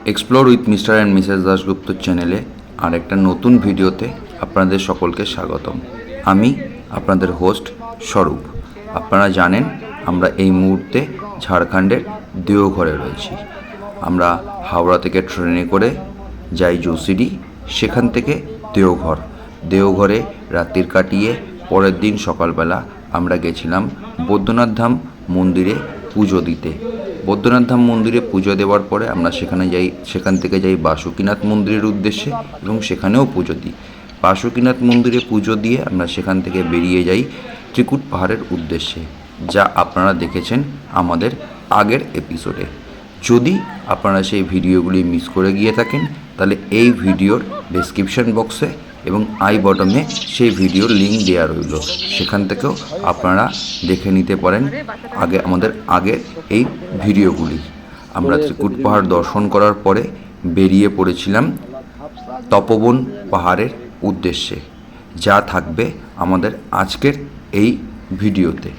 Explore with mister and Mrs Dasgupta চ্যানেলে আর একটা নতুন ভিডিওতে আপনাদের সকলকে স্বাগতম। আমি আপনাদের হোস্ট স্বরূপ। আপনারা জানেন আমরা এই মুহূর্তে ঝাড়খণ্ডের দেওঘরে রয়েছি। আমরা হাওড়া থেকে ট্রেনে করে যাই যোশীডি, সেখান থেকে দেওঘরে রাত্রির কাটিয়ে পরের দিন সকালবেলা আমরা গেছিলাম বৈদ্যনাথ ধাম মন্দিরে পুজো দিতে। বৈদ্যনাথ ধাম মন্দিরে পুজো দেওয়ার পরে আমরা সেখান থেকে যাই বাসুকীনাথ মন্দিরের উদ্দেশ্যে এবং সেখানেও পুজো দিই। বাসুকীনাথ মন্দিরে পুজো দিয়ে আমরা সেখান থেকে বেরিয়ে যাই ত্রিকুট পাহাড়ের উদ্দেশ্যে, যা আপনারা দেখেছেন আমাদের আগের এপিসোডে। যদি আপনারা সেই ভিডিওগুলি মিস করে গিয়ে থাকেন তাহলে এই ভিডিওর ডেসক্রিপশন বক্সে এবং আই বটমে সেই ভিডিওর লিঙ্ক দেওয়া রইল, সেখান থেকেও আপনারা দেখে নিতে পারেন আমাদের আগের এই ভিডিওগুলি। আমরা ত্রিকুট পাহাড় দর্শন করার পরে বেরিয়ে পড়েছিলাম তপোবন পাহাড়ের উদ্দেশ্যে, যা থাকবে আমাদের আজকের এই ভিডিওতে।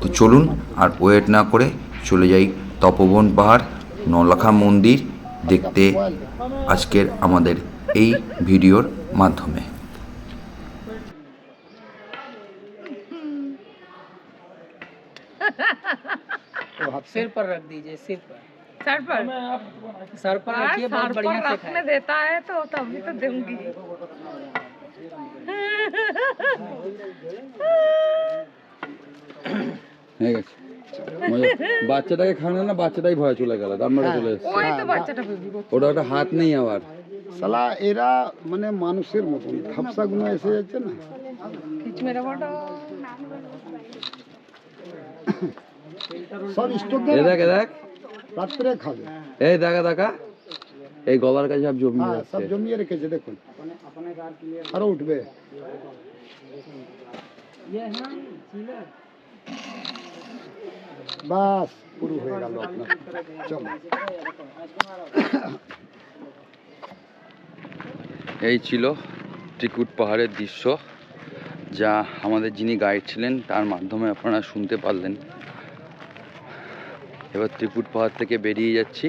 তো চলুন আর ওয়েট না করে চলে যাই তপোবন পাহাড় নৌলাখা মন্দির দেখতে আজকের আমাদের এই ভিডিওর মাধ্যমে। सिर पर रख दीजिए, सिर पर रखिए, बहुत सर बढ़िया पर से रखने खाएं। देता है तो तभी तो दूंगी। হয়ে গেছে বাচ্চাটাকে খাওয়ানো না, বাচ্চাটাই ভয় চলে গেল, আমরা চলে এসেছি। ওই তো বাচ্চাটা বেবি ওটা একটা হাত নেই আবার। শালা এরা মানে মানুষের মতন ধাপসা গুলো এসে যাচ্ছে না। खींच मेरा फोटो। সব স্টক এ দেখ রাত্রে খাবে। এই দেখা এই গলার কাছে সব জমি হ্যাঁ, সব জমিয়ে রেখেছে দেখুন, আরো উঠবে। বাস পুরো হয়ে গেল আপনার। চলো এই ছিল ত্রিকুট পাহাড়ের দৃশ্য, যা আমাদের যিনি গাইড ছিলেন তার মাধ্যমে আপনারা শুনতে পারলেন। এবার ত্রিকুট পাহাড় থেকে বেরিয়ে যাচ্ছি,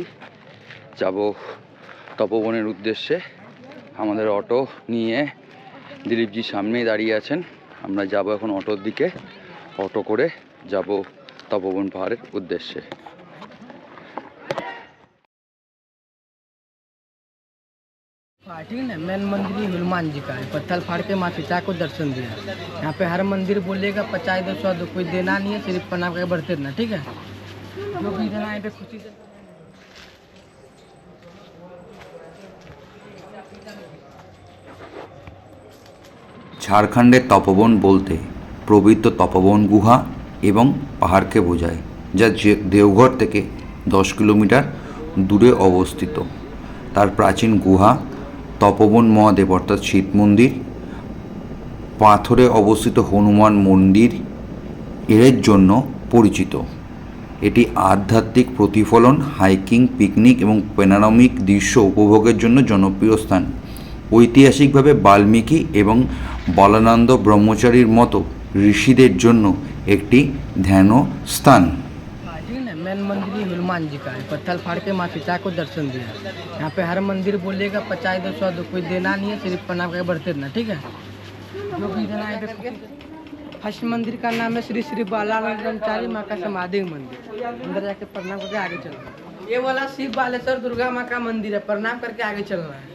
যাব তপবনের উদ্দেশ্যে। আমাদের অটো নিয়ে দিলীপজি সামনেই দাঁড়িয়ে আছেন। আমরা যাব এখন অটোর দিকে, অটো করে যাব তপবন পাহাড়ের উদ্দেশ্যে। ठीक है ना, मेन मंदिर ही हनुमान जी का है। पत्थर फाड़ के माँ सीता को दर्शन दिया। यहाँ पे हर मंदिर बोलेगा 50 2 100 2, कोई देना नहीं है, सिर्फ प्रणाम करके बढ़ते रहना। ठीक है, जो भी इधर आए पे खुशी से। ঝাড়খণ্ডের তপবন বলতে পবিত্র তপবন গুহা এবং পাহাড়কে বোঝায়, যা দেওঘর থেকে 10 কিলোমিটার দূরে অবস্থিত। তার প্রাচীন গুহা তপবন মহাদেব অর্থাৎ শিব মন্দির, পাথরে অবস্থিত হনুমান মন্দির এর জন্য পরিচিত। এটি আধ্যাত্মিক প্রতিফলন, হাইকিং, পিকনিক এবং প্যানোরামিক দৃশ্য উপভোগের জন্য জনপ্রিয় স্থান। ঐতিহাসিকভাবে বাল্মীকি এবং বলানন্দ ব্রহ্মচারীর মতো ঋষিদের জন্য একটি ধ্যান স্থান। ठीक है ना, मेन मंदिर ही हनुमान जी का है। पत्थर फाड़ के माँ सीता को दर्शन दिया। यहाँ पे हर मंदिर बोलेगा 50 2 100 2, कोई देना नहीं है, सिर्फ प्रणाम करके बढ़ते रहना। ठीक है, जो भी इधर आए पे खुशी से। फर्स्ट मंदिर का नाम है श्री श्री बालानंद ब्रह्मचारी माँ का समाधि मंदिर। अंदर जाके प्रणाम करके आगे चलना। ये वाला शिव बालेश्वर दुर्गा माँ का मंदिर है, प्रणाम करके आगे चलना है।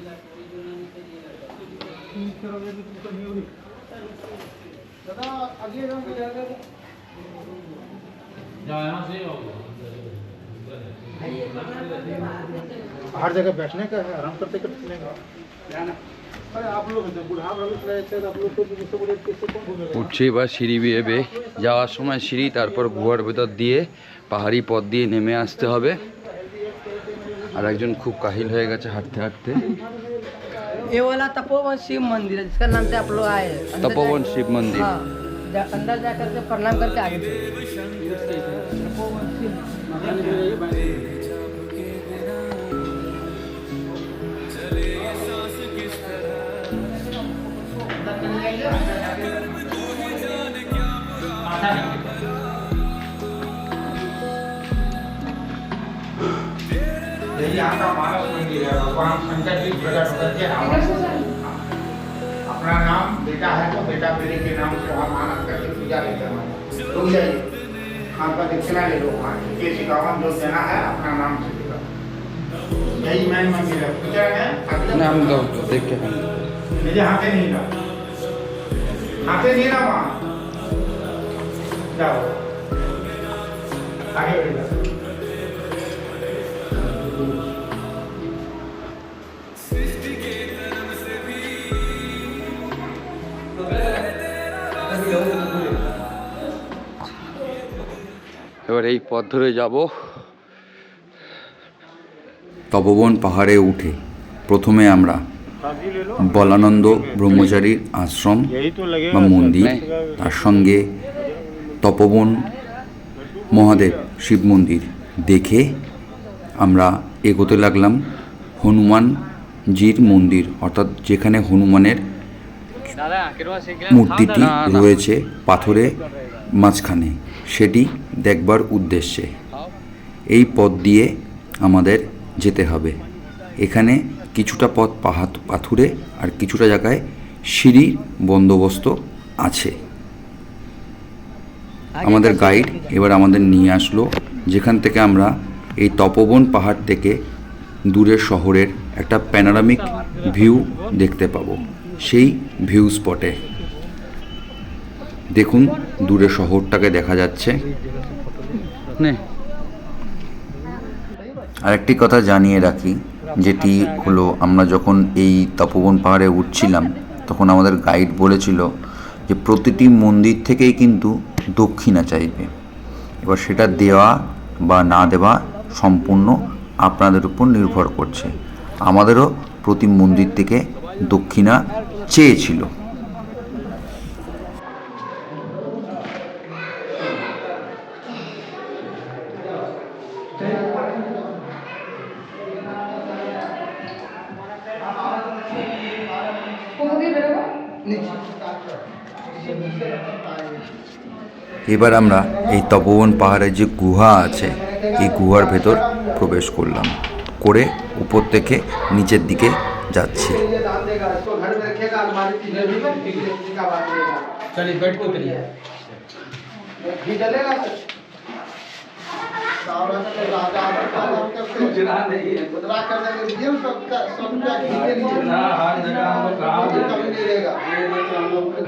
हर जगह बैठने का है, आराम करते करते का। अरे आप लोग बुढ़ा रहे थे, आप लोग को जिससे बोले किससे कौन घूमेगा। উঠছি এবার সিঁড়ি বেয়ে যাওয়ার সময় সিঁড়ি, তারপর গুহার ভেতর দিয়ে পাহাড়ি পথ দিয়ে নেমে আসতে হবে। আর একজন খুব কাহিল হয়ে গেছে হাঁটতে হাঁটতে। ये वाला तपोवन शिव मंदिर है, जिसका नाम से आप लोग आए हैं। अंदर তপবন जा- শিব মন্দির। हाँ, अंदर जा करके प्रणाम करके आगे चलो। तपोवन शिव यहाँ का मानस मंदिर है, भगवान शंकर जी प्रकट होकर के रावण को अपना नाम बेटा है तो बेटा बेटे के नाम से वहाँ मानस करके पूजा लेते हैं। रुक जाइए, वहाँ पर दक्षिणा ले लो, वहाँ के 51 जो देना है अपना नाम से देगा। यही मैन मंदिर है, पूजा है। नाम दो देख के मुझे हाथे नहीं रहा, हाथे नहीं रहा वहाँ। जाओ आगे बढ़ेगा। এবার এই পথ ধরে যাব। তপোবন পাহাড়ে উঠে প্রথমে আমরা বলানন্দ ব্রহ্মচারীর আশ্রম বা মন্দির, তার সঙ্গে তপোবন মহাদেব শিব মন্দির দেখে আমরা এগোতে লাগলাম হনুমানজির মন্দির, অর্থাৎ যেখানে হনুমানের মূর্তিটি রয়েছে পাথরে মাঝখানে, সেটি দেখবার উদ্দেশ্যে এই পথ দিয়ে আমাদের যেতে হবে। এখানে কিছুটা পথ পাথুরে আর কিছুটা জায়গায় সিঁড়ির বন্দোবস্ত আছে। আমাদের গাইড এবার আমাদের নিয়ে আসলো যেখান থেকে আমরা এই তপোবন পাহাড় থেকে দূরের শহরের একটা প্যানোরামিক ভিউ দেখতে পাবো। সেই ভিউ স্পটে দেখুন দূরের শহরটাকে দেখা যাচ্ছে। আরেকটি কথা জানিয়ে রাখি, যেটি হলো আমরা যখন এই তপোবন পাহাড়ে উঠছিলাম তখন আমাদের গাইড বলেছিল যে প্রতিটি মন্দির থেকেই কিন্তু দক্ষিণা চাইবে। এবার সেটা দেওয়া বা না দেওয়া সম্পূর্ণ আপনাদের উপর নির্ভর করছে। আমাদেরও প্রতি মন্দির থেকে দক্ষিণা চেয়েছিল। এবার আমরা এই তপোবন পাহাড়ের যে গুহা আছে এই গুহার ভেতর প্রবেশ করলাম, করে উপর থেকে নিচের দিকে যাচ্ছি।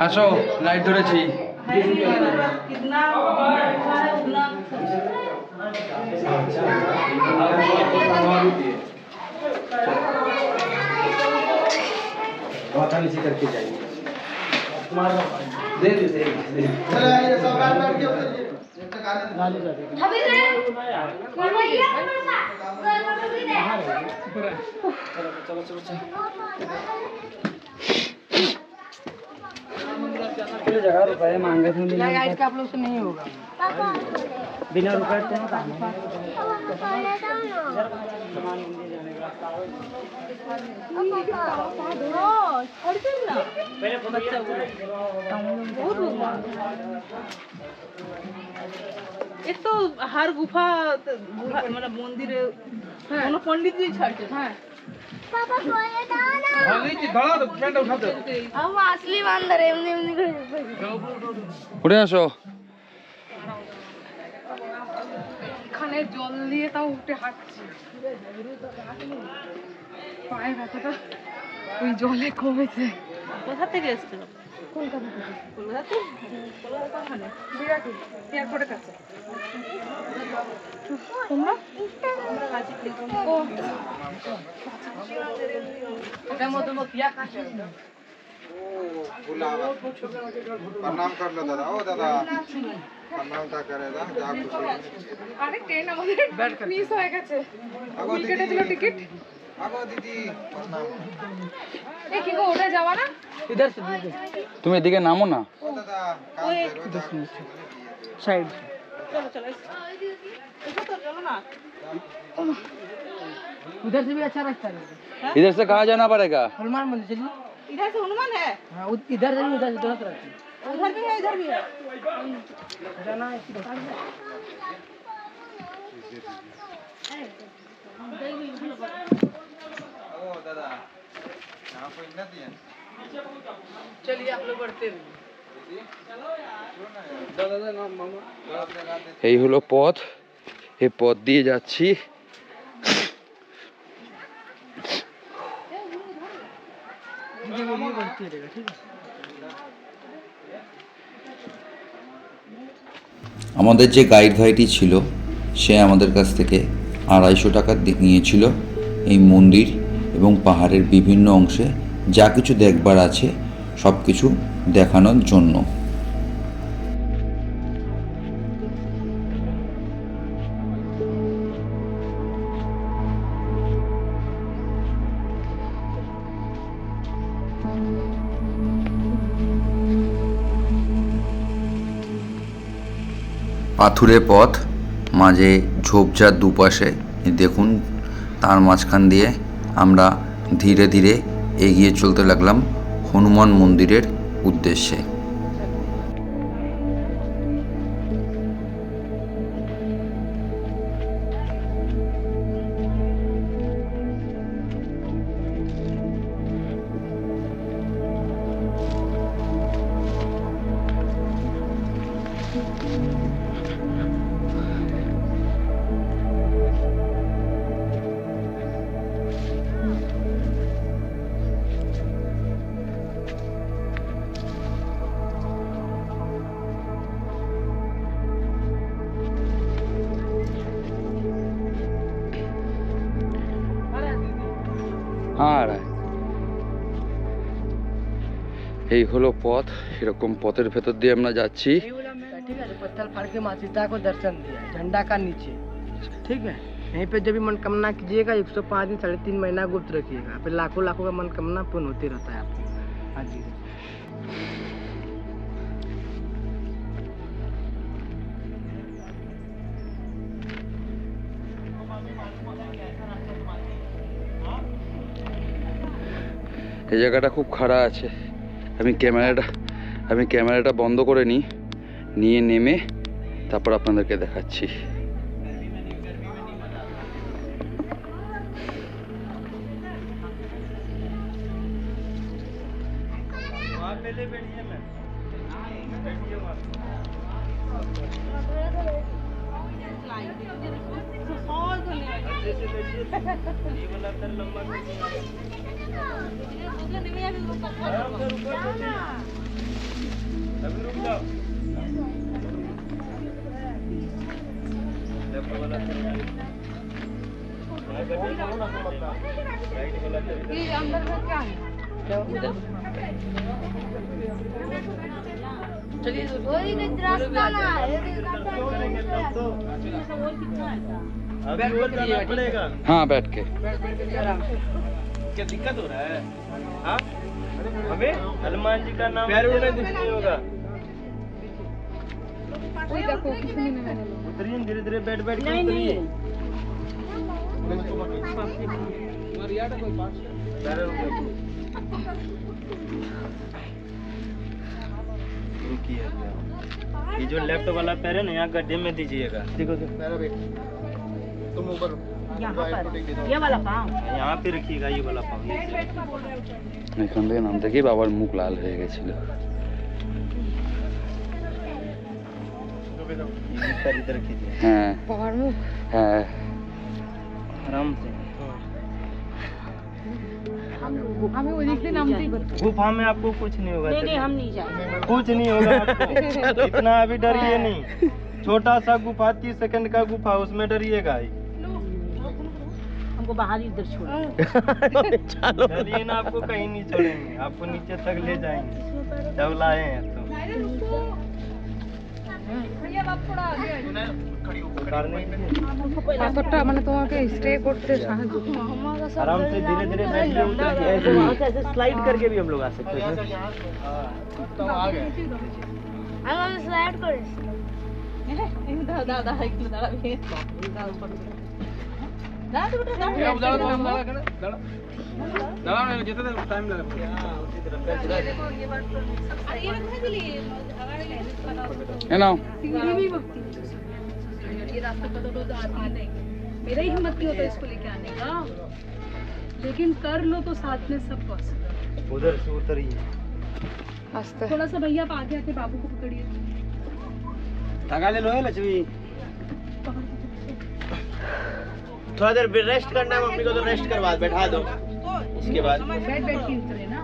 আসো, লাইট ধরেছি। रुपए मांगे थे, गाइड का आप लोग से नहीं होगा, बिना रुपए के एक तो हर गुफा मतलब मंदिर पंडित जी छाड़ते हैं। असली बांदर উঠে আসো। এখানে জল দিয়ে তাও উঠে হাঁটছি, পায়ে ব্যথাটা ওই জলে কমেছে। কোথা থেকে এসেছিল? কলকাতা থেকে। কলকাতা? কলকাতা ওখানে বিরাটি এয়ারপোর্টের কাছে। তোমরা? ও এটা মতো কিয়া কাছে। प्रणाम कर लो दादा। ओ दादा प्रणाम ता करे दा जा खुशी। আরে ট্রেন আমাদের মিস হয়ে গেছে, ভুল কেটেছিল টিকিট। আগো দিদি प्रणाम। এ কি গো ওটা যাওয়া না? इधर से তুমি এদিকে নামো না। ओ दादा काम करो साइड চলো চলো এটা তো চলো না। उधर से भी अच्छा रास्ता है। इधर से कहाँ जाना पड़ेगा? हनुमान मंदिर चलिए। इधर से हनुमान है, हाँ इधर से भी, उधर से दोनों तरफ से उधर भी है इधर भी है। जाना है इसी रास्ते। चलिए आप लोग बढ़ते रहिए। এই হলো পথ, এই পথ দিয়ে যাচ্ছি। ये बोलिए बढ़ते रहेगा, ठीक है। আমাদের যে গাইড ভাইটি ছিল সে আমাদের কাছ থেকে 250 টাকা নিয়েছিল এই মন্দির এবং পাহাড়ের বিভিন্ন অংশে যা কিছু দেখবার আছে সব কিছু দেখানোর জন্য। পাথুরে পথ, মাঝে ঝোপঝাড় দুপাশে দেখুন, তার মাঝখান দিয়ে আমরা ধীরে ধীরে এগিয়ে চলতে লাগলাম হনুমান মন্দিরের উদ্দেশ্যে। আর এই হলো পথ, এরকম পথের ভেতর দিয়ে আমরা যাচ্ছি। ठीक है, पत्थर फाड़ के माँ सीता को दर्शन दिया झंडा का नीचे, ठीक है। यहीं पे जब भी मनकामना कीजिएगा 105 दिन 3.5 महीना गुप्त रखिएगा, फिर लाखों लाखों का मनकामना पूर्ण होते रहता है आपको। हाँ जी। এই জায়গাটা খুব খারাপ আছে, আমি ক্যামেরাটা বন্ধ করে নিয়ে নেমে তারপর আপনাদেরকে দেখাচ্ছি। ये अंदर में क्या है? चलिए हाँ बैठ के। क्या दिक्कत हो रहा है? हाँ? हमें हनुमान जी का नाम नहीं होगा। कोई देखो किसी ने मैंने उतरिए धीरे धीरे बैठ बैठ के उतरिए। रुकिए, ये जो लेफ्ट वाला पैर है ना यहाँ गड्ढे में दीजिएगा। देखो तुम ऊपर यहाँ पर ये वाला पाँव यहाँ पे रखिएगा, ये वाला पाँव। এখান থেকে নাম থেকে বাবার মুখ লাল হয়ে গেছিল। इधर कीजिए। হ্যাঁ बाहर मुँह হ্যাঁ, आराम से। हमें वो देखते नामते ही गुफा में आपको कुछ नहीं होगा। नहीं हम नहीं जाएंगे। कुछ नहीं होगा आपको। इतना अभी डरिए नहीं। छोटा सा गुफा 30 सेकंड का गुफा, उसमें डरिएगा ही। हमको बाहर इधर छोड़ो। डरिए ना, आपको कहीं नहीं छोड़ेंगे, आपको नीचे तक ले जाएंगे जब लाए हैं तो। পাথরটা মানে তোমাকে স্টে করতে সাহায্য आराम से धीरे धीरे बैठिए, उतरिए। ऐसे वहाँ से ऐसे स्लाइड करके भी हम लोग आ सकते हैं। স্লাইড করিস দাদা একটু দাঁড়াবে এ নাও। ये रास्ता का तो आदमी नहीं, मेरा ही हिम्मत नहीं होता इसको लेके आने का, लेकिन कर लो तो साथ में सब पॉसिबल। उधर से उतरिए आस्ते थोड़ा सा भैया आप आगे आके बाबू को पकड़िए धागा ले लो है लक्ष्मी थोड़ा देर रेस्ट करना है मम्मी को तो रेस्ट करवा बैठा दो इसके बाद बैठ बैठ के उतरे ना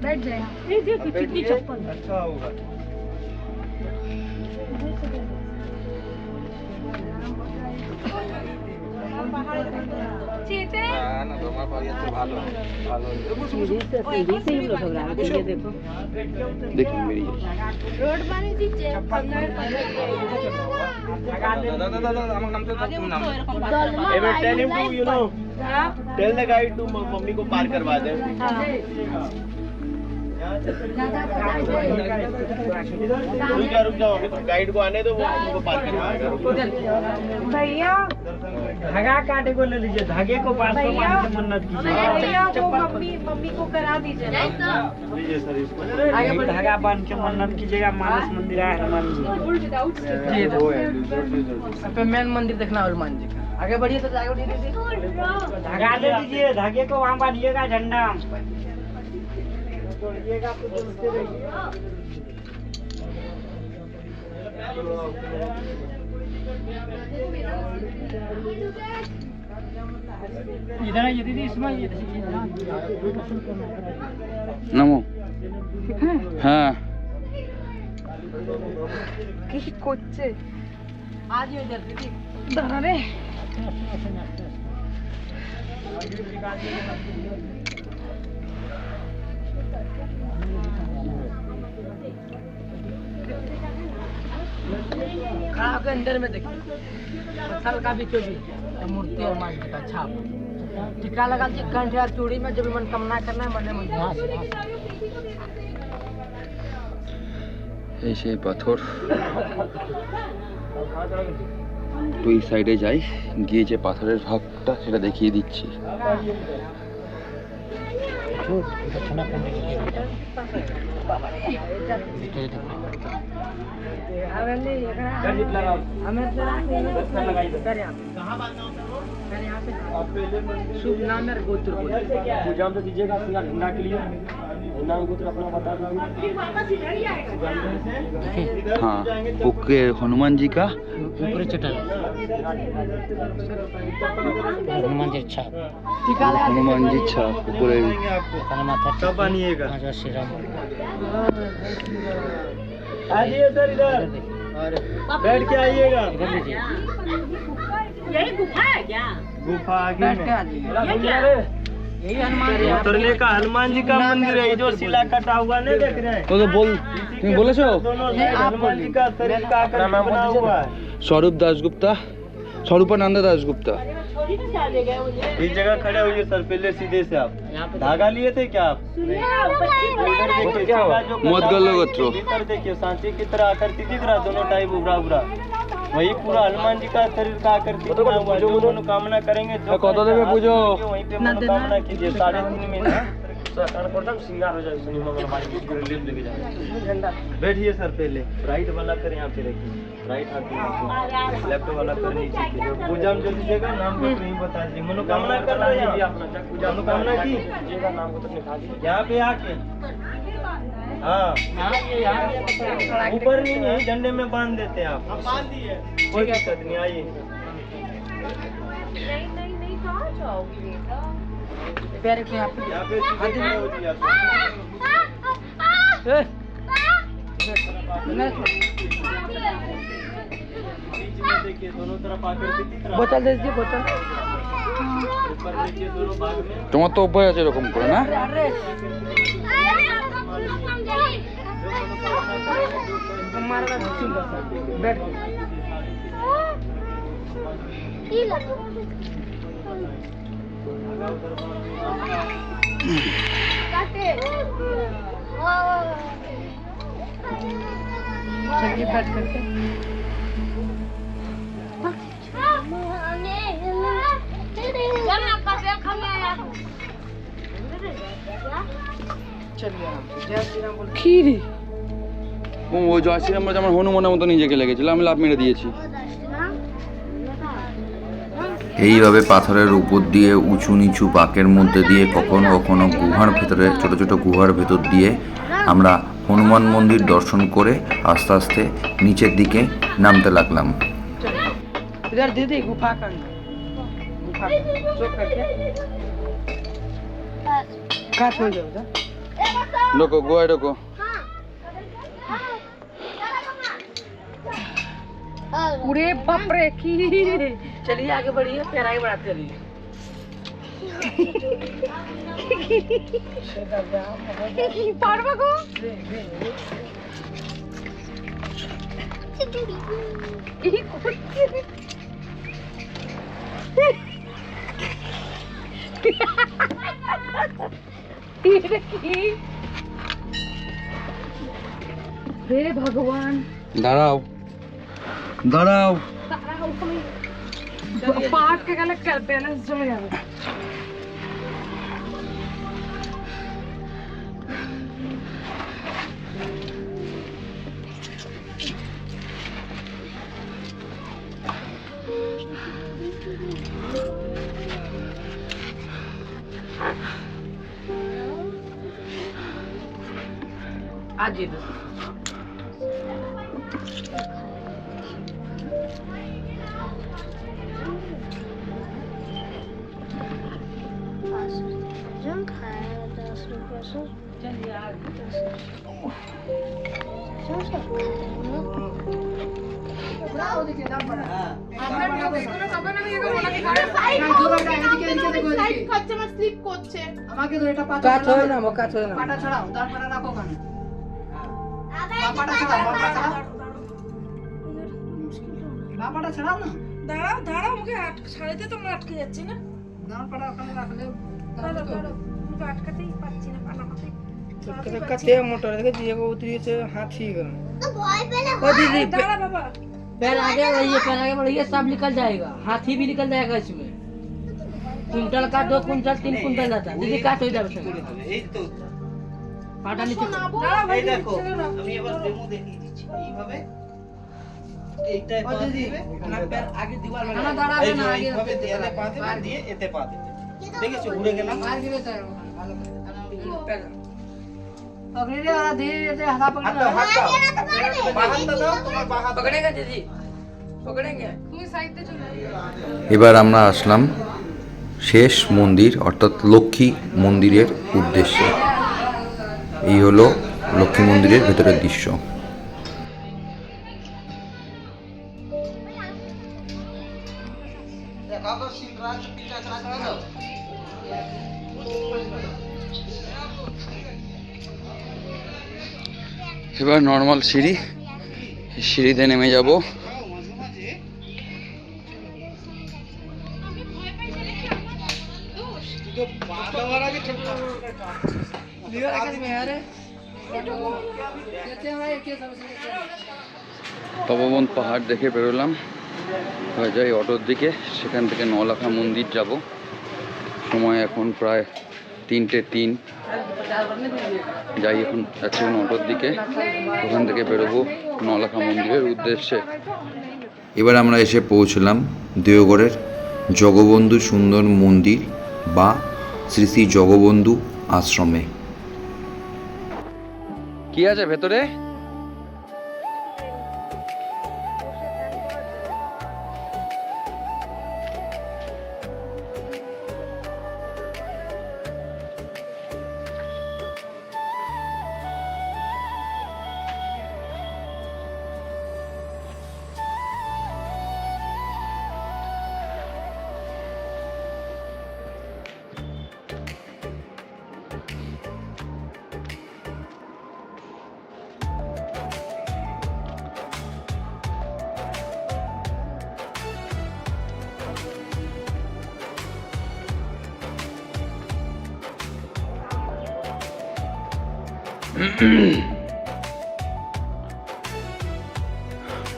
बैठ जाए ये देखो कितनी चप्पल अच्छा होगा चेतन না তোমার পাওয়া যাচ্ছে ভালো ভালো देखिए मेरी रोड बनी दीजिए दादा दादा আমার নাম তো तुम नाम ever tell him to you know tell the guide to mummy को पार करवा दे रुक जाओ अभी तो गाइड को आने दो वो उनको पार करवाएगा भैया धागा काटे को ले लीजिए धागे को पास को मान के मन्नत कीजिए भैया वो मम्मी को करा दीजिए ना लीजिए सर इसको धागा बांध के मन्नत कीजिएगा मानस मंदिर है हनुमान जी जी पे मेन मंदिर देखना है हनुमान जी का आगे बढ़िए तो जाएगा धीरे धीरे धागा ले लीजिए धागे को वहाँ बांधिएगा झंडा तोड़िएगा तो दूसरे रहिए इधर आइए दीदी इसमें ये नमो हाँ কি করছে आज ये इधर दीदी দাঁড়া রে खड़ा होकर अंदर में देखिए पत्थर का भी चोरी मूर्ति हनुमान जी का छाप टीका लगा दी कंठ या चूड़ी में जब मनोकामना करना है मन में এই সেই পাথর তো এই সাইডে যাই গিয়ে যে পাথরের ভাগটা সেটা দেখিয়ে দিচ্ছি शुभ नाम है गोत्र पूजा में दीजिएगा अपना झंडा के लिए झंडा को तो अपना बता दीजिए हाँ ओके हनुमान जी का ऊपर चटाई हनुमान जी छाप टीका लगा हनुमान जी छाप ऊपर कब आनिएगा आइए सर इधर बैठ के आइएगा यही गुफा है क्या गुफा आगे बैठ के में आ जाइए यही हनुमान जी उतरने का हनुमान जी का मंदिर है ये जो शिला कटा हुआ नहीं देख रहे हैं तो बोल तुम बोलेছো दोनों हनुमान जी का शरीर का आकर बना हुआ है स्वरूप दासगुप्ता स्वरूपानंद दासगुप्ता इस जगह खड़े होइए सर पहले सीधे से आप धागा लिए थे क्या आप इधर देखिए क्या हुआ? शिला जो मौत कटा गल्लो हुआ है, गोत्रो। भीतर देखिए सांची की तरह आकृति दिख रहा है दोनों टाइप उभरा उभरा वही पूरा हनुमान जी का शरीर का आकृति बना हुआ है जो मनोकामना करेंगे जो कत देवे पूजो वहीं पे मनोकामना कीजिए 3.5 महीना श्रृंगार हो जाए बैठिए सर पहले राइट वाला कर यहाँ पे रखिए राइट हाथ लेफ्ट वाला कर नीचे कीजिए पूजा में जो दीजिएगा नाम को नहीं बता दीजिए मनोकामना कर रहे हैं अपना पूजा मनोकामना की नाम को तो लिखा दीजिए यहाँ पे आके हाँ ऊपर नहीं है झंडे में बांध देते हैं आप बांध दिए कोई दिक्कत नहीं आइए नहीं कहाँ जाओगी बेटा पैर के यहाँ पे यहाँ पे सीधे खड़े हो जाइए आप। बीच में देखिए दोनों तरफ आकृति दिख रहा है बोतल दे दीजिए बोतल ऊपर देखिए दोनों भाग में তোমার তো অভ্যাস আছে এরকম করে না अरे हमारा बैठ चलिए बैठ करके चलिए जय श्री राम बोल खीरी ওই জয়শ্রী আমরা যেমন হনুমানের মতো নিজেকে লেগেছিল আমি লাভ মেরে দিয়েছি এইভাবে পাথরের উপর দিয়ে উঁচু নিচু বাঁকের মধ্যে দিয়ে কখনো কখনো গুহার ভেতরে ছোট ছোট গুহার ভেতর দিয়ে আমরা হনুমান মন্দির দর্শন করে আস্তে আস্তে নিচের দিকে নামতে লাগলাম। इधर दीदी गुफा का अंदर गुफा चुप करके काट हो जाओ उधर ढोको गोवा ढोको। पूरे बाप रे की चलिए आगे बढ़िए फिर आगे बढ़ाते चलिए पारवा को हे भगवान दाঁড়াও দাঁড়াও। पार्ट के गलत कर बैलेंस चले जावे आज इधर কাজ হয় না কাজ হয় না পাটা ছড়াও তারপরে রাখো ওখানে বাপাটা ছড়াও বাপাটা ছড়াও না দাঁড়াও দাঁড়াও মুখে সাড়েতে তোমরা আটকে যাচ্ছে না দাঁড়াও ওখানে রাখলে মুখে আটকাতেই পাচ্ছি না পানাতে कते मोटर देखे जी को उतरी से हाथ ठीक है ओ दीदी दाঁড়া बाबा पैर आगे बढ़िए पैर आगे बढ़िए सब निकल जाएगा हाथी भी निकल जाएगा इसमें कुंटल का 2 कुंटल 3 कुंटल जाता है दीदी काट हो जाए এই তো पाटा नीचे এই দেখো আমি এবার ডেমো দেখিয়ে দিচ্ছি এইভাবে এইটাই পা দিবে ना पैर आगे दीवार में ना दाঁড়া এই না যে আগে এইভাবে দেয়ালে পা দেবে দিয়ে এতে পা দেবে দেখেছো ঘুরে গেলাম मार गिरे तो पैर पकड़िए वाला धीरे धीरे हाथ হাত দাও पकड़ना হাত দাও বাহাতটা দাও তোমার বাহাত पकड़ेगा दीदी पकड़ेंगे তুমি সাইডে চলে এবার আমরা আসলাম শেষ মন্দির অর্থাৎ লক্ষ্মী মন্দিরের উদ্দেশ্যে। এই হলো লক্ষ্মী মন্দিরের ভেতরের দৃশ্য। দেখাও তো সিংরাজ পিটা চড়া দাও এবার নর্মাল সিঁড়ি সিঁড়িতে নেমে যাব। তপবন পাহাড় দেখে বেরোলাম হয়ে যাই অটোর দিকে, সেখান থেকে নলাখা মন্দির যাব। সময় এখন প্রায় 3:03। যাই এখন যাচ্ছি অটোর দিকে, ওখান থেকে বেরোবো নলাখা মন্দিরের উদ্দেশ্যে। এবার আমরা এসে পৌঁছলাম দেওঘরের জগবন্ধু সুন্দর মন্দির বা শ্রী শ্রী জগবন্ধু আশ্রমে। কি আছে ভেতরে?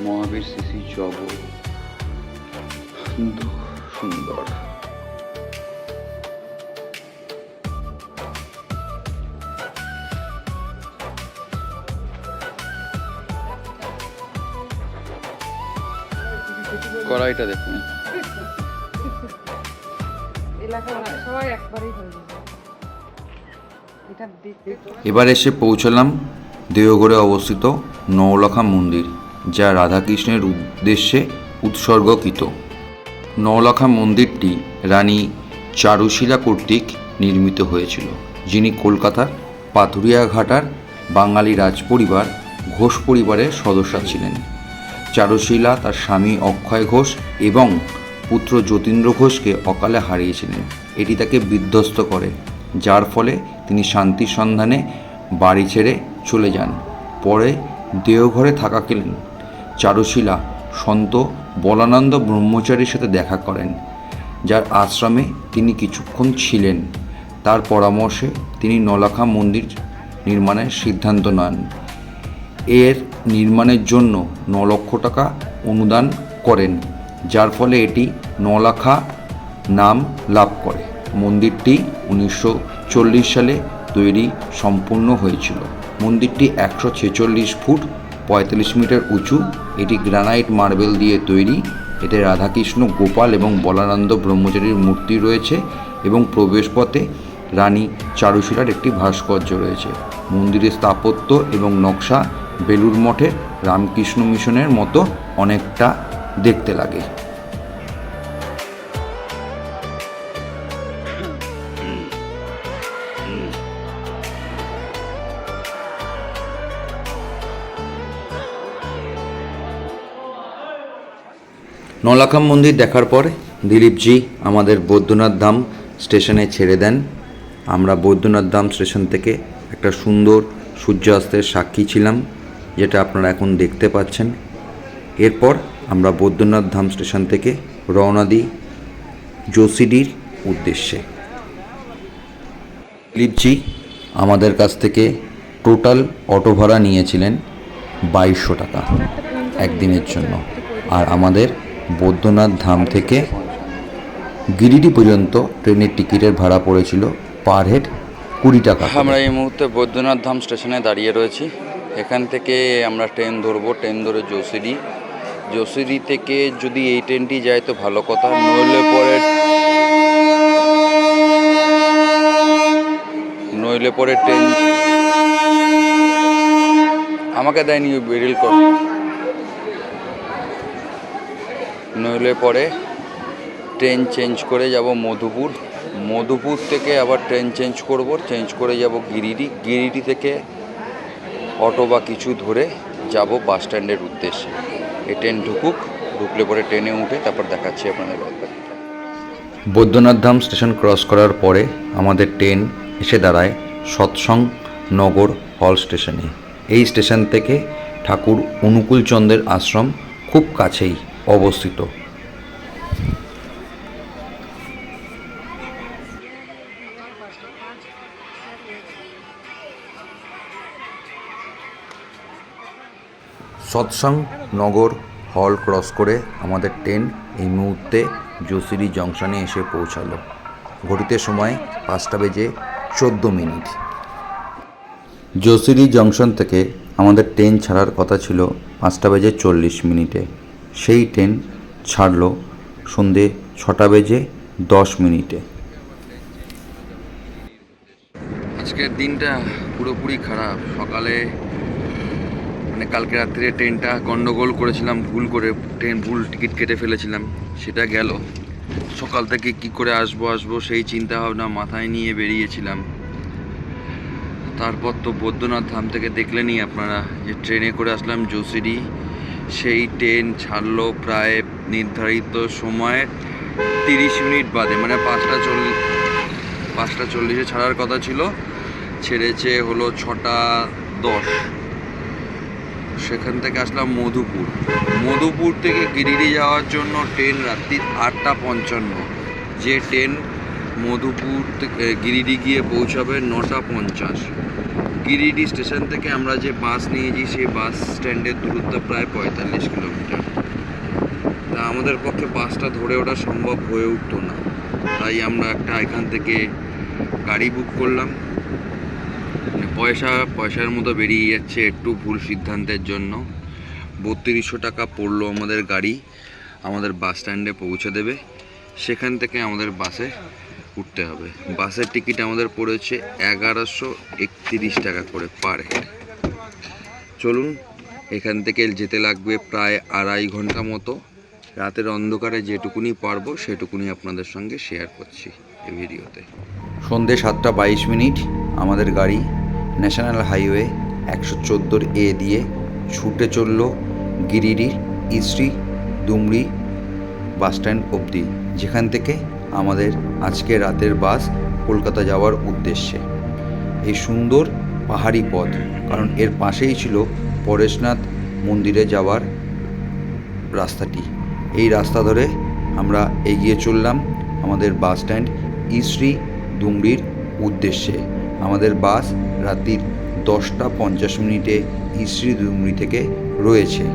মহাবীর শ্রী শ্রী জগবন্ধু সুন্দর। কড়াইটা দেখুন, এলাকার সবাই একবারেই হয়ে যাবে এটা দেখতে। এবার এসে পৌঁছলাম দেওঘরে অবস্থিত নওলখা মন্দির, যা রাধাকৃষ্ণের উদ্দেশ্যে উৎসর্গকৃত। নওলখা মন্দিরটি রানী চারুশীলা কর্তৃক নির্মিত হয়েছিল, যিনি কলকাতার পাথুরিয়াঘাটার বাঙালি রাজপরিবার ঘোষ পরিবারের সদস্য ছিলেন। চারুশীলা তার স্বামী অক্ষয় ঘোষ এবং পুত্র যতীন্দ্র ঘোষকে অকালে হারিয়েছিলেন। এটি তাকে বিধ্বস্ত করে, যার ফলে তিনি শান্তির সন্ধানে বাড়ি ছেড়ে চলে যান। পরে দেওঘরে থাকাকালীন চারুশীলা সন্ত বলানন্দ ব্রহ্মচারীর সাথে দেখা করেন, যার আশ্রমে তিনি কিছুক্ষণ ছিলেন। তার পরামর্শে তিনি নওলখা মন্দির নির্মাণের সিদ্ধান্ত নেন। এর নির্মাণের জন্য 9 লক্ষ টাকা অনুদান করেন, যার ফলে এটি নওলখা নাম লাভ করে। মন্দিরটি 1940 সালে তৈরি সম্পূর্ণ হয়েছিল। মন্দিরটি 146 ফুট 45 মিটার উঁচু। এটি গ্রানাইট মার্বেল দিয়ে তৈরি। এতে রাধাকৃষ্ণ, গোপাল এবং বলানন্দ ব্রহ্মচারীর মূর্তি রয়েছে এবং প্রবেশপথে রানী চারুশীলার একটি ভাস্কর্য রয়েছে। মন্দিরের স্থাপত্য এবং নকশা বেলুড় মঠের রামকৃষ্ণ মিশনের মতো অনেকটা দেখতে লাগে। নওলখা মন্দির দেখার পর দিলীপজি আমাদের বৈদ্যনাথ ধাম স্টেশনে ছেড়ে দেন। আমরা বৈদ্যনাথ ধাম স্টেশন থেকে একটা সুন্দর সূর্যাস্তের সাক্ষী ছিলাম, যেটা আপনারা এখন দেখতে পাচ্ছেন। এরপর আমরা বৈদ্যনাথ ধাম স্টেশন থেকে রওনা দিই যোশীডির উদ্দেশ্যে। দিলীপজি আমাদের কাছ থেকে টোটাল অটো ভাড়া নিয়েছিলেন 2200 টাকা একদিনের জন্য, আর আমাদের বৈদ্যনাথ ধাম থেকে গিরিডি পর্যন্ত ট্রেনের টিকিটের ভাড়া পড়েছিল পার হেড 20 টাকা। আমরা এই মুহূর্তে বৈদ্যনাথ ধাম স্টেশনে দাঁড়িয়ে রয়েছি। এখান থেকে আমরা ট্রেন ধরবো, ট্রেন ধরে যোশীডি থেকে যদি এই ট্রেনটি যায় তো ভালো কথা, নইলে পরে ট্রেন আমাকে দেয়নি বেরিল কর, নইলে পরে ট্রেন চেঞ্জ করে যাব মধুপুর থেকে আবার ট্রেন চেঞ্জ করে যাব গিরিডি থেকে অটো বা কিছু ধরে যাব বাস স্ট্যান্ডের উদ্দেশ্যে। এই ট্রেন ঢুকলে পরে ট্রেনে উঠে তারপর দেখাচ্ছি আপনাদের ব্যাপারে। বৈদ্যনাথ ধাম স্টেশন ক্রস করার পরে আমাদের ট্রেন এসে দাঁড়ায় সৎসং নগর হল স্টেশনে। এই স্টেশন থেকে ঠাকুর অনুকূলচন্দ্রের আশ্রম খুব কাছেই অবস্থিত। সৎসং নগর হল ক্রস করে আমাদের ট্রেন এই মুহূর্তে যোশীডি জংশনে এসে পৌঁছালো। ঘড়িতে সময় 5:14। যোশীডি জংশন থেকে আমাদের ট্রেন ছাড়ার কথা ছিল 5:40। সেই ট্রেন ছাড়লো সন্ধে 6:10। আজকের দিনটা পুরোপুরি খারাপ। সকালে কালকে রাত্রে ট্রেনটা গন্ডগোল করেছিলাম, ভুল টিকিট কেটে ফেলেছিলাম, সেটা গেল। সকাল থেকে কি করে আসবো সেই চিন্তা ভাবনা মাথায় নিয়ে বেরিয়েছিলাম। তারপর তো বৈদ্যনাথ ধাম থেকে দেখলেনই আপনারা যে ট্রেনে করে আসলাম যোশীডি। সেই ট্রেন ছাড়লো প্রায় নির্ধারিত সময়ের 30 মিনিট বাদে, মানে 5:40 ছাড়ার কথা ছিল, ছেড়েছে হলো 6:10। সেখান থেকে আসলাম মধুপুর থেকে গিরিডি যাওয়ার জন্য ট্রেন রাত্রি 8:55। যে ট্রেন মধুপুর থেকে গিরিডি গিয়ে পৌঁছাবে 9:50। গিরিডি স্টেশন থেকে আমরা যে বাস নিয়েছি সেই বাস স্ট্যান্ডের দূরত্ব প্রায় 45 কিলোমিটার। তা আমাদের পক্ষে বাসটা ধরে ওঠা সম্ভব হয়ে উঠতো না, তাই আমরা একটা এখান থেকে গাড়ি বুক করলাম। পয়সার মতো বেরিয়ে যাচ্ছে একটু ভুল সিদ্ধান্তের জন্য। 3200 টাকা পড়লো আমাদের গাড়ি, আমাদের বাস স্ট্যান্ডে পৌঁছে দেবে। সেখান থেকে আমাদের বাসে উঠতে হবে। বাসের টিকিট আমাদের পড়েছে 1131 টাকা করে পার হেড। চলুন, এখান থেকে যেতে লাগবে প্রায় 2.5 ঘন্টা মতো। রাতের অন্ধকারে যেটুকুনি পারবো সেটুকুনি আপনাদের সঙ্গে শেয়ার করছি এই ভিডিওতে। সন্ধে 7:22 আমাদের গাড়ি ন্যাশনাল হাইওয়ে 114 দিয়ে ছুটে চলল গিরিডির ইস্রি দুমড়ি বাসস্ট্যান্ড অবধি, যেখান থেকে আমাদের আজকে রাতের বাস কলকাতা যাওয়ার উদ্দেশ্যে। এই সুন্দর পাহাড়ি পথ, কারণ এর পাশেই ছিল পরেশনাথ মন্দিরে যাওয়ার রাস্তাটি। এই রাস্তা ধরে আমরা এগিয়ে চললাম আমাদের বাস স্ট্যান্ড ইস্রি দুমড়ির উদ্দেশ্যে। আমাদের বাস রাত্রির 10:50 ইস্রি দুমড়ি থেকে রয়েছে।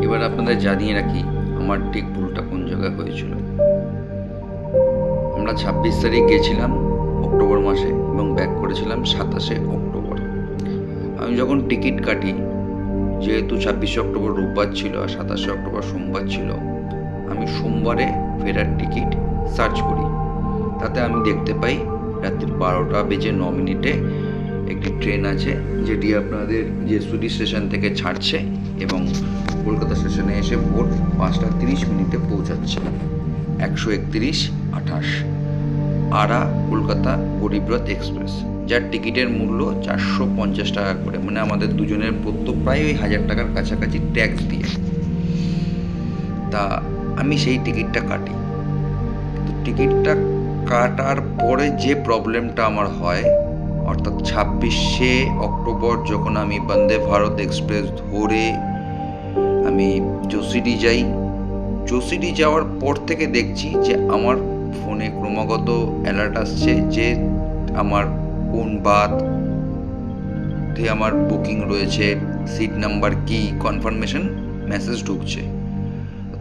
এবার আপনাদের জানিয়ে রাখি আমার ঠিক ভুলটা কোন জায়গায় হয়েছিল। আমরা 26 তারিখ গেছিলাম অক্টোবর মাসে এবং ব্যাক করেছিলাম 27শে অক্টোবর। আমি যখন টিকিট কাটি, যেহেতু 26শে অক্টোবর রোববার ছিল আর 27শে অক্টোবর সোমবার ছিল, আমি সোমবারে ফেরার টিকিট সার্চ করি। তাতে আমি দেখতে পাই রাত্রি 12:09 একটি ট্রেন আছে, যেটি আপনাদের যেসুরি স্টেশন থেকে ছাড়ছে এবং কলকাতা স্টেশনে এসে ভোর 5:30 পৌঁছাচ্ছে। 131-28 আরা কলকাতা গরিবরথ এক্সপ্রেস, যার টিকিটের মূল্য 450 টাকা করে, মানে আমাদের দুজনের প্রত্যেক প্রায় ওই 1000 টাকার কাছাকাছি ট্যাক্স দিয়ে। তা আমি সেই টিকিটটা কাটি। কিন্তু টিকিটটা কাটার পরে যে প্রবলেমটা আমার হয়, অর্থাৎ 26শে অক্টোবর যখন আমি বন্দে ভারত এক্সপ্রেস ধরে আমি যোশীডি যাই, যোশীডি যাওয়ার পর থেকে দেখছি যে আমার ফোনে ক্রমাগত অ্যালার্ট আসছে যে আমার কোন বাথে আমার বুকিং রয়েছে, সিট নাম্বার কি, কনফার্মেশন মেসেজ ঢুকছে।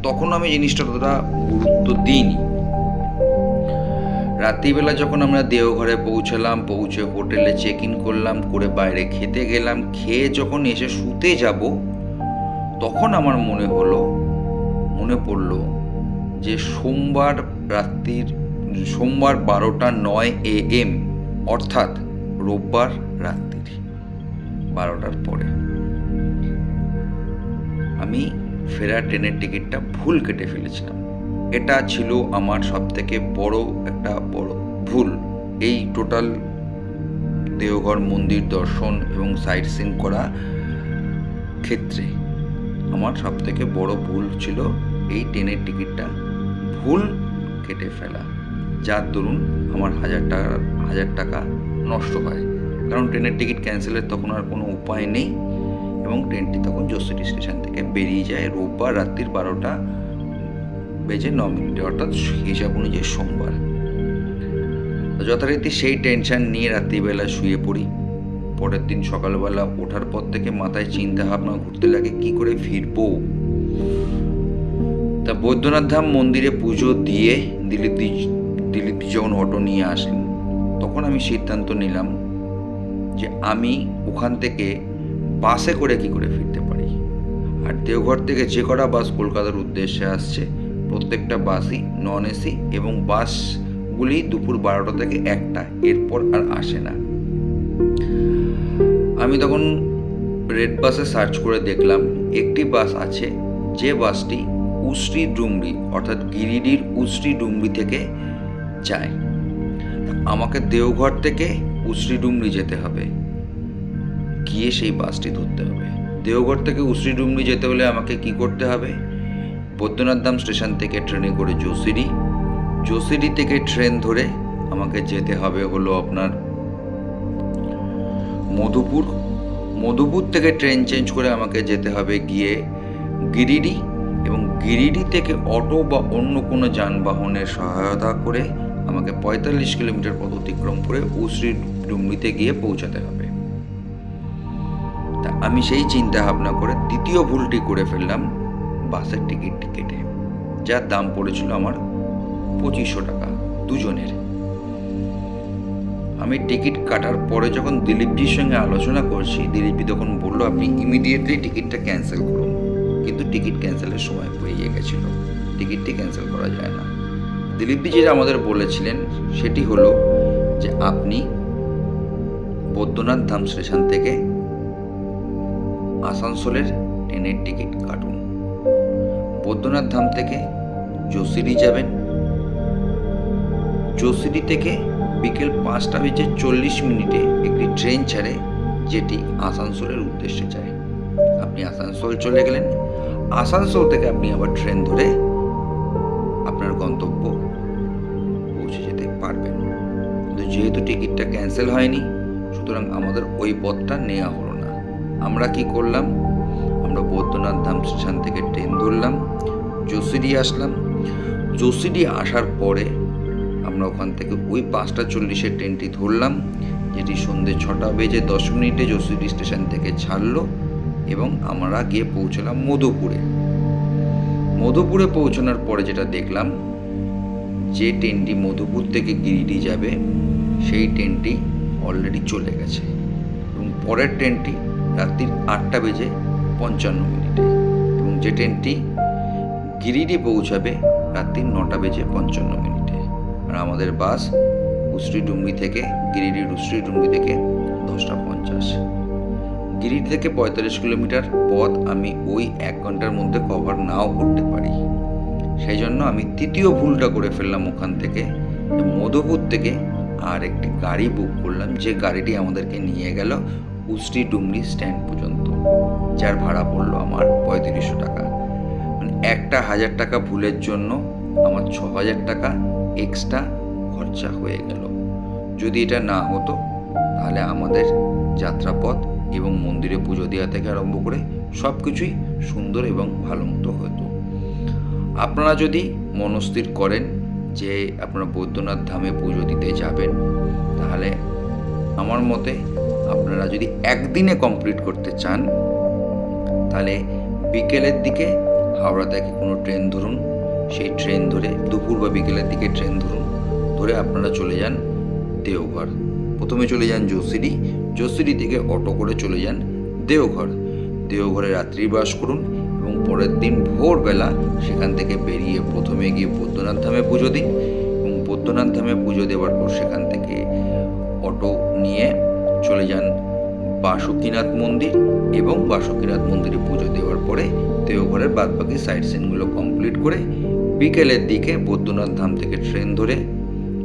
তখন আমি জিনিসটা অতটা গুরুত্ব দিইনি। রাত্রিবেলা যখন আমরা দেওঘরে পৌঁছালাম, পৌঁছে হোটেলে চেক ইন করলাম, করে বাইরে খেতে গেলাম, খেয়ে যখন এসে শুতে যাব, তখন আমার মনে পড়লো যে সোমবার 12:09 AM, অর্থাৎ রোববার রাত্রির 12টার পরে আমি ফেরার ট্রেনের টিকিটটা ভুল কেটে ফেলেছিলাম। এটা ছিল আমার সবথেকে বড় ভুল। এই টোটাল দেওঘর মন্দির দর্শন এবং সাইট সিন করা ক্ষেত্রে আমার সবথেকে বড় ভুল ছিল এই ট্রেনের টিকিটটা ভুল কেটে ফেলা, যার দরুন আমার 1000 টাকা নষ্ট হয়। কারণ ট্রেনের টিকিট ক্যান্সেলের তখন আর কোনো উপায় নেই এবং ট্রেনটি তখন যোশীডি স্টেশন থেকে বেরিয়ে যায় রোববার রাত্রির 12:09, অর্থাৎ হিসাব অনুযায়ী সোমবার। যথারীতি সেই টেনশন নিয়ে রাত্রিবেলা শুয়ে পড়ি। পরের দিন সকালবেলা ওঠার পর থেকে মাথায় চিন্তা ভাবনা ঘুরতে লাগে কি করে ফিরবো। তা বৈদ্যনাথ ধাম মন্দিরে পুজো দিয়ে দিলীপ যখন অটো নিয়ে আসেন, তখন আমি সিদ্ধান্ত নিলাম যে আমি ওখান থেকে বাসে করে কি করে ফিরতে পারি। আর দেওঘর থেকে যে কটা বাস কলকাতার উদ্দেশ্যে আসছে, প্রত্যেকটা বাসই নন এসি এবং বাসগুলি দুপুর 12টা থেকে 1টা, এরপর আর আসে না। আমি তখন রেড বাসে সার্চ করে দেখলাম একটি বাস আছে, যে বাসটি উস্রি ডুমরি অর্থাৎ গিরিডির উস্রি ডুমরি থেকে যায়। আমাকে দেওঘর থেকে উস্রি ডুমরি যেতে হবে, গিয়ে সেই বাসটি ধরতে হবে। দেওঘর থেকে উস্রি ডুমরি যেতে হলে আমাকে কি করতে হবে, বৈদ্যনাথ ধাম স্টেশন থেকে ট্রেনে করে যোশীডি থেকে ট্রেন ধরে আমাকে যেতে হবে হলো আপনার মধুপুর থেকে ট্রেন চেঞ্জ করে আমাকে যেতে হবে গিয়ে গিরিডি, এবং গিরিডি থেকে অটো বা অন্য কোনো যানবাহনের সহায়তা করে আমাকে 45 কিলোমিটার পথ অতিক্রম করে উসরি ডুমরিতে গিয়ে পৌঁছাতে হবে। তা আমি সেই চিন্তা ভাবনা করে দ্বিতীয় ভুলটি করে ফেললাম বাসের টিকিট কেটে, যার দাম পড়েছিল আমার 2500 টাকা দুজনের। আমি টিকিট কাটার পরে যখন দিলীপজির সঙ্গে আলোচনা করছি, দিলীপজি তখন বললো আপনি ইমিডিয়েটলি টিকিটটা ক্যান্সেল করুন, কিন্তু টিকিট ক্যান্সেলের সময় পেরিয়ে গেছিল, টিকিটটি ক্যান্সেল করা যায় না। দিলীপজি যেটা আমাদের বলেছিলেন সেটি হলো যে আপনি বৈদ্যনাথ ধাম স্টেশন থেকে আসানসোলের ট্রেনের টিকিট কাটুন, বৈদ্যনাথ ধাম থেকে যশোরি যাবেন, যশোরি থেকে বিকেল 5:40 একটি ট্রেন ছাড়ে যেটি আসানসোলের উদ্দেশ্যে যায়। আপনি আসানসোল চলে গেলেন, আসানসোল থেকে আপনি আবার ট্রেন ধরে আপনার গন্তব্য পৌঁছে যেতে পারবেন। কিন্তু যেহেতু টিকিটটা ক্যান্সেল হয়নি, সুতরাং আমাদের ওই পথটা নেওয়া হলো না। আমরা কি করলাম, আমরা বৈদ্যনাথ ধাম স্টেশন থেকে ট্রেন ধরলাম, যশোরি আসলাম। যশোরি আসার পরে আমরা ওখান থেকে ওই 5:40 ট্রেনটি ধরলাম, যেটি সন্ধ্যে 6:10 যশোরি স্টেশন থেকে ছাড়লো এবং আমরা গিয়ে পৌঁছলাম মধুপুরে। মধুপুরে পৌঁছানোর পরে যেটা দেখলাম, যে ট্রেনটি মধুপুর থেকে গিরিডি যাবে সেই ট্রেনটি অলরেডি চলে গেছে এবং পরের ট্রেনটি রাত্রি 8:55 এবং যে ট্রেনটি গিরিডি পৌঁছাবে রাত্রি 9:55। আর আমাদের বাস উসরি ডুমরি থেকে গিরিডির উসরি ডুমরি থেকে 10:50। গিরিডি থেকে 45 কিলোমিটার পথ আমি ওই 1 ঘন্টার মধ্যে কভার নাও করতে পারি। সেই জন্য আমি তৃতীয় ভুলটা করে ফেললাম, ওখান থেকে মধুপুর থেকে আর একটি গাড়ি বুক করলাম, যে গাড়িটি আমাদেরকে নিয়ে গেল উসরি ডুমরি স্ট্যান্ড পর্যন্ত, যার ভাড়া পড়লো আমার 3500 টাকা। মানে একটা 1000 টাকা ভুলের জন্য আমার 6000 টাকা এক্সট্রা খরচা হয়ে গেল। যদি এটা না হতো তাহলে আমাদের যাত্রাপথ এবং মন্দিরে পুজো দেওয়া থেকে আরম্ভ করে সব কিছুই সুন্দর এবং ভালো মতো হতো। আপনারা যদি মনস্থির করেন যে আপনারা বৈদ্যনাথ ধামে পুজো দিতে যাবেন, তাহলে আমার মতে আপনারা যদি একদিনে কমপ্লিট করতে চান, তাহলে বিকেলের দিকে হাওড়া থেকে কোনো ট্রেন ধরুন, সেই ট্রেন ধরে দুপুর বা বিকেলের দিকে ট্রেন ধরুন, ধরে আপনারা চলে যান দেওঘর। প্রথমে চলে যান যশোরি, যশোরি থেকে অটো করে চলে যান দেওঘর, দেওঘরে রাত্রি বাস করুন এবং পরের দিন ভোরবেলা সেখান থেকে বেরিয়ে প্রথমে গিয়ে বৈদ্যনাথ ধামে পুজো দিন এবং বৈদ্যনাথ ধামে পুজো দেওয়ার পর সেখান থেকে অটো নিয়ে চলে যান বাসুকীনাথ মন্দির এবং বাসুকীনাথ মন্দিরে পুজো দেওয়ার পরে দেওঘরের বাদবাকি সাইট সিনগুলো কমপ্লিট করে বিকেলের দিকে বৈদ্যনাথ ধাম থেকে ট্রেন ধরে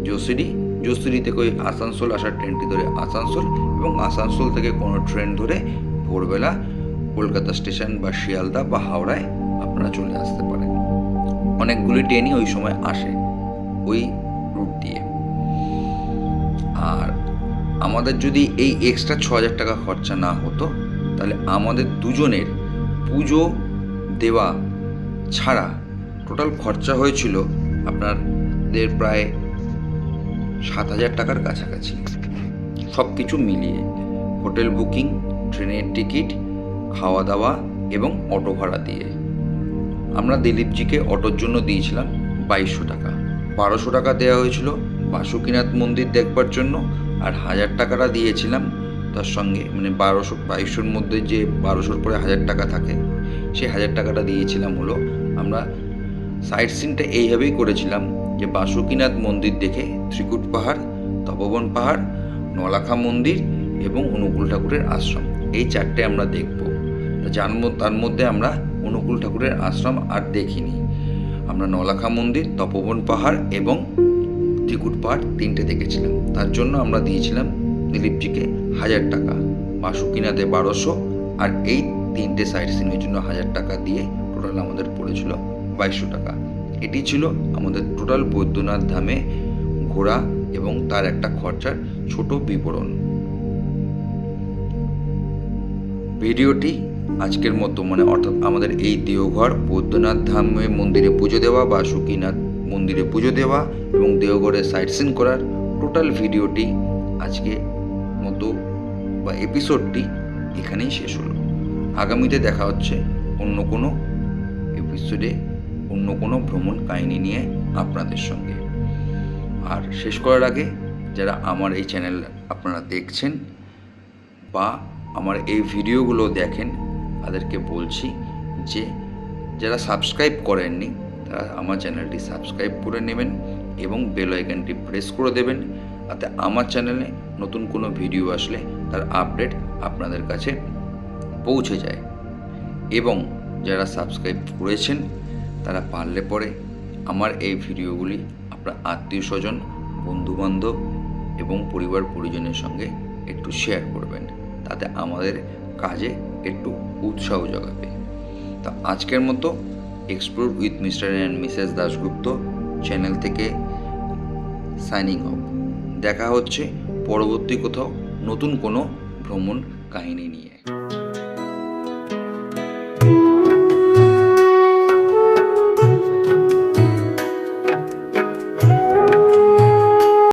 যশোরি, যশোরি থেকে ওই আসানসোল আসার ট্রেনটি ধরে আসানসোল এবং আসানসোল থেকে কোনো ট্রেন ধরে ভোরবেলা কলকাতা স্টেশন বা শিয়ালদা বা হাওড়ায় আপনারা চলে আসতে পারেন। অনেকগুলি ট্রেনই ওই সময় আসে ওই রুট দিয়ে। আর আমাদের যদি এই এক্সট্রা 6000 টাকা খরচা না হতো, তাহলে আমাদের দুজনের পুজো দেওয়া ছাড়া টোটাল খরচা হয়েছিল আপনাদের প্রায় 7000 টাকার কাছাকাছি, সব কিছু মিলিয়ে হোটেল বুকিং, ট্রেনের টিকিট, খাওয়া দাওয়া এবং অটো ভাড়া দিয়ে। আমরা দিলীপজিকে অটোর জন্য দিয়েছিলাম 2200 টাকা, 1200 টাকা দেওয়া হয়েছিল বাসুকীনাথ মন্দির দেখবার জন্য, আর 1000 টাকাটা দিয়েছিলাম তার সঙ্গে, মানে 2200-র মধ্যে যে 1200-র পরে 1000 টাকা থাকে, সেই 1000 টাকাটা দিয়েছিলাম হলো আমরা সাইট সিনটা এইভাবেই করেছিলাম যে বাসুকীনাথ মন্দির দেখে ত্রিকুট পাহাড়, তপবন পাহাড়, নলাখা মন্দির এবং অনুকূল ঠাকুরের আশ্রম, এই 4টে আমরা দেখব। তার মধ্যে আমরা অনুকূল ঠাকুরের আশ্রম আর দেখিনি, আমরা নলাখা মন্দির, তপবন পাহাড় এবং ত্রিকুট পাহাড় 3টে দেখেছিলাম। তার জন্য আমরা দিয়েছিলাম দিলীপজিকে 1000 টাকা, বাসুকীনাথে 1200 আর এই 3টে সাইট সিনের জন্য 1000 টাকা দিয়ে টোটাল আমাদের পড়েছিল 2200 টাকা। এটি ছিল আমাদের টোটাল বৈদ্যনাথ ধামে ঘোরা এবং তার একটা খরচার ছোট বিবরণ। ভিডিওটি আজকের মতো, মানে অর্থাৎ আমাদের এই দেওঘর বৈদ্যনাথ ধামে মন্দিরে পুজো দেওয়া, বাসুকীনাথ মন্দিরে পুজো দেওয়া এবং দেওঘরে সাইট সিন করার টোটাল ভিডিওটি আজকে মতো বা এপিসোডটি এখানেই শেষ হলো। আগামীতে দেখা হচ্ছে অন্য কোনো এপিসোডে অন্য কোনো ভ্রমণ কাহিনী নিয়ে আপনাদের সঙ্গে। আর শেষ করার আগে যারা আমার এই চ্যানেল আপনারা দেখছেন বা আমার এই ভিডিওগুলো দেখেন তাদেরকে বলছি যে যারা সাবস্ক্রাইব করেননি তারা আমার চ্যানেলটি সাবস্ক্রাইব করে নেবেন এবং বেল আইকনটি প্রেস করে দেবেন, তাতে আমার চ্যানেলে নতুন কোনো ভিডিও আসলে তার আপডেট আপনাদের কাছে পৌঁছে যায়। এবং যারা সাবস্ক্রাইব করেছেন তারা পারলে পরে আমার এই ভিডিওগুলি আপনার আত্মীয় স্বজন, বন্ধুবান্ধব এবং পরিবার পরিজনের সঙ্গে একটু শেয়ার করবেন, তাতে আমাদের কাজে একটু উৎসাহ জোগাবে। তা আজকের মতো explore with mister and Mrs Dasgupta channel থেকে সাইনিং অফ। দেখা হচ্ছে পরবর্তী কোথাও নতুন কোনো ভ্রমণ কাহিনী নিয়ে।